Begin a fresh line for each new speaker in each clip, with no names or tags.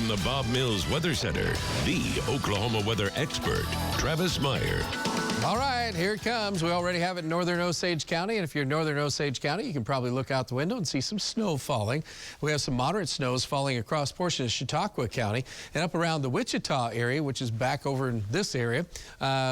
from the Bob Mills Weather Center, the Oklahoma weather expert, Travis Meyer.
All right, here it comes. We already have it in northern Osage County, and if you're in northern Osage County, you can probably look out the window and see some snow falling. We have some moderate snows falling across portions of Chautauqua County and up around the Wichita area, which is back over in this area.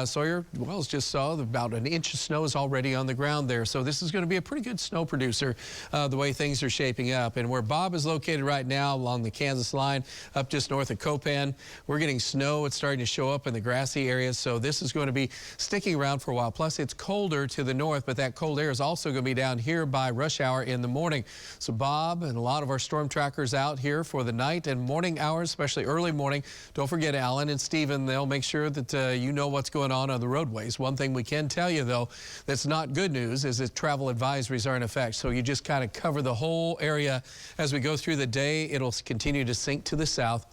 Sawyer Wells just saw about an inch of snow is already on the ground there, so this is going to be a pretty good snow producer the way things are shaping up. And where Bob is located right now along the Kansas line, up just north of Copan, we're getting snow. It's starting to show up in the grassy areas, so this is going to be sticking around for a while. Plus, it's colder to the north, but that cold air is also going to be down here by rush hour in the morning. So Bob and a lot of our storm trackers out here for the night and morning hours, especially early morning. Don't forget Alan and Stephen. They'll make sure that you know what's going on the roadways. One thing we can tell you, though, that's not good news is that travel advisories are in effect. So you just kind of cover the whole area as we go through the day. It'll continue to sink to the south.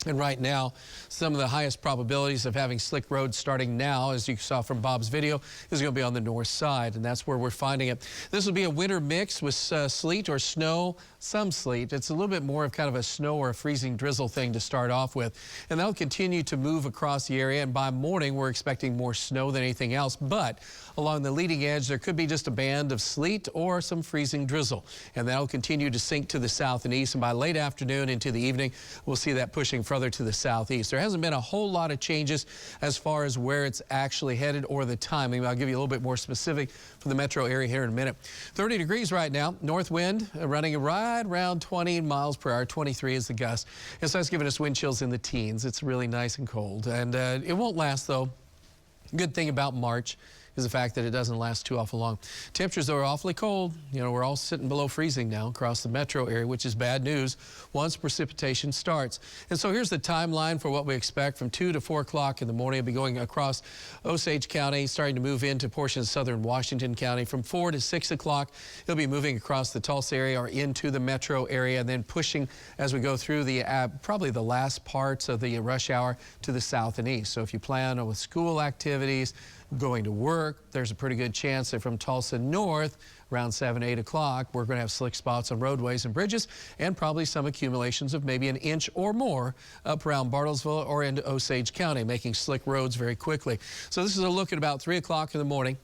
And right now, some of the highest probabilities of having slick roads starting now, as you saw from Bob's video, is going to be on the north side, and that's where we're finding it. This will be a winter mix with sleet or snow, some sleet. It's a little bit more of kind of a snow or a freezing drizzle thing to start off with. And that'll continue to move across the area, and by morning, we're expecting more snow than anything else. But along the leading edge, there could be just a band of sleet or some freezing drizzle. And that'll continue to sink to the south and east, and by late afternoon into the evening, we'll see that pushing further to the southeast. There hasn't been a whole lot of changes as far as where it's actually headed or the timing. I'll give you a little bit more specific for the metro area here in a minute. 30 degrees right now. North wind running right around 20 miles per hour. 23 is the gust. And so that's giving us wind chills in the teens. It's really nice and cold. And it won't last, though. Good thing about March is the fact that it doesn't last too awful long. Temperatures are awfully cold. You know, we're all sitting below freezing now across the metro area, which is bad news once precipitation starts. And so here's the timeline for what we expect from 2 to 4 o'clock in the morning. It'll be going across Osage County, starting to move into portions of southern Washington County. From 4 to 6 o'clock, it'll be moving across the Tulsa area or into the metro area, and then pushing as we go through the probably the last parts of the rush hour to the south and east. So if you plan with school activities, going to work, there's a pretty good chance that from Tulsa north, around 7, 8 o'clock, we're going to have slick spots on roadways and bridges, and probably some accumulations of maybe an inch or more up around Bartlesville or into Osage County, making slick roads very quickly. So this is a look at about 3 o'clock in the morning.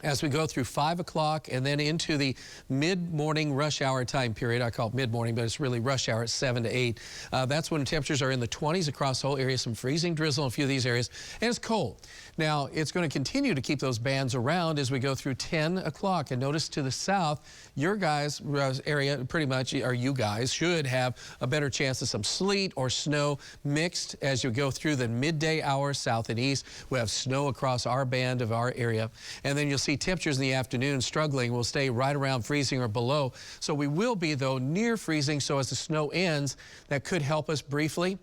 As we go through 5 o'clock and then into the mid-morning rush hour time period. I call it mid-morning, but it's really rush hour at 7 to 8. That's when temperatures are in the 20s across the whole area, some freezing drizzle in a few of these areas, and it's cold. Now, it's going to continue to keep those bands around as we go through 10 o'clock. And notice to the south, your guys' area pretty much, or you guys, should have a better chance of some sleet or snow mixed as you go through the midday hours south and east. We have snow across our band of our area. And then you'll see temperatures in the afternoon struggling will stay right around freezing or below. So we will be, though, near freezing. So as the snow ends, that could help us briefly.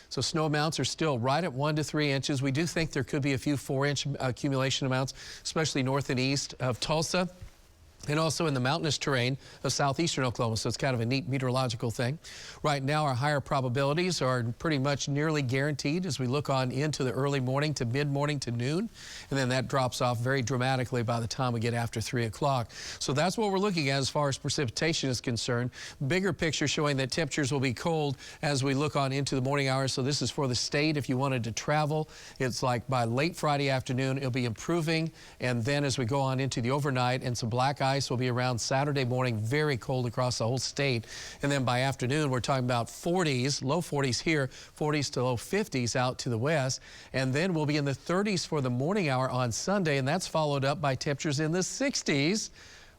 So snow amounts are still right at 1 to 3 inches. We do think there could be a few 4-inch accumulation amounts, especially north and east of Tulsa, and also in the mountainous terrain of southeastern Oklahoma. So it's kind of a neat meteorological thing. Right now, our higher probabilities are pretty much nearly guaranteed as we look on into the early morning to mid-morning to noon. And then that drops off very dramatically by the time we get after 3 o'clock. So that's what we're looking at as far as precipitation is concerned. Bigger picture showing that temperatures will be cold as we look on into the morning hours. So this is for the state. If you wanted to travel, it's like by late Friday afternoon, it'll be improving. And then as we go on into the overnight, and some black ice will be around Saturday morning, very cold across the whole state. And then by afternoon, we're talking about 40s, low 40s here, 40s to low 50s out to the west. And then we'll be in the 30s for the morning hour on Sunday, and that's followed up by temperatures in the 60s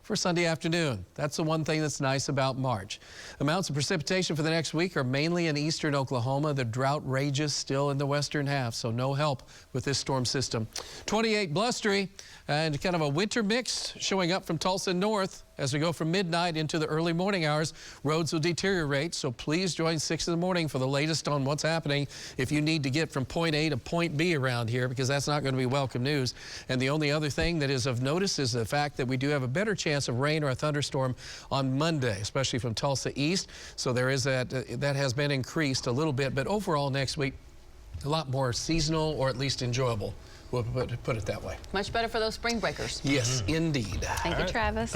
for Sunday afternoon. That's the one thing that's nice about March. Amounts of precipitation for the next week are mainly in eastern Oklahoma. The drought rages still in the western half, so no help with this storm system. 28 blustery and kind of a winter mix showing up from Tulsa north. As we go from midnight into the early morning hours, roads will deteriorate, so please join 6 in the morning for the latest on what's happening if you need to get from point A to point B around here, because that's not going to be welcome news. And the only other thing that is of notice is the fact that we do have a better chance of rain or a thunderstorm on Monday, especially from Tulsa east. So there is that has been increased a little bit, but overall next week, a lot more seasonal or at least enjoyable. We'll put it that way.
Much better for those spring breakers.
Yes, indeed.
Thank you, Travis.